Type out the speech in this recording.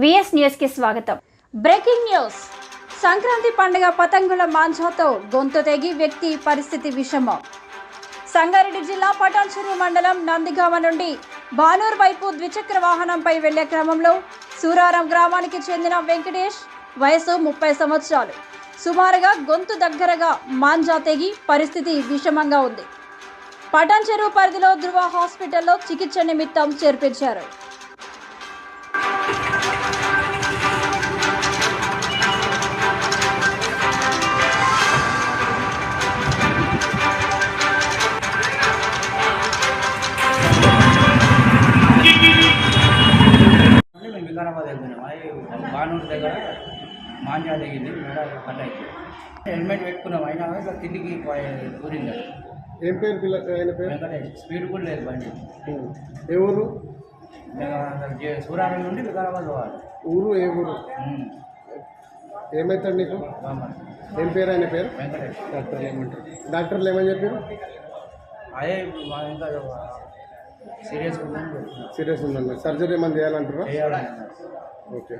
VS news కి స్వాగతం. Breaking news. Sankranti పండుగ పతంగుల మాంజాతో గొంతు తెగి వ్యక్తి పరిస్థితి విషమం. సంగారెడ్డి జిల్లా పటాన్చెరు మండలం నందిగామ నుండి బానూర్ వైపు ద్విచక్ర వాహనంపై వెళ్లే క్రమంలో సూరారం గ్రామానికి చెందిన వెంకటేష్ వయసు 30 సంవత్సరాలు సుమారుగా గొంతు దగ్గరగా మాంజా తెగి పరిస్థితి విషమంగా ఉంది. పటాన్చెరు పరిధిలో ధృవ హాస్పిటల్లో చికిత్స నిమిత్తం చేర్పించారు. వికారాబాద్ వెళ్తున్నాం. అది బానూరు దగ్గర మాంజా దిగింది, మేడ పడ్డ అయిపోయింది. హెల్మెట్ పెట్టుకున్నాం, అయినా ఇట్లా తిరిగి కూరింది. ఏం పేరు పిల్ల ఆయన పేరు? వెంకటేష్. స్పీడ్ కూడా లేదు బండి. ఏ ఊరు? సూరారం నుండి వికారాబాద్ పోవాలి. ఊరు ఏ ఊరు? ఏమవుతాడు నీకు? ఏం పేరు ఆయన పేరు? వెంకటేష్. డాక్టర్లు ఏమంటారు? డాక్టర్లు ఏమని చెప్పారు? అదే ఇంకా సీరియస్ ఉందని చెప్తున్నారు. సీరియస్ ఉందన్న. సర్జరీ ఏమైనా చేయాలంటారా? చేయాలన్నారు. ఓకే.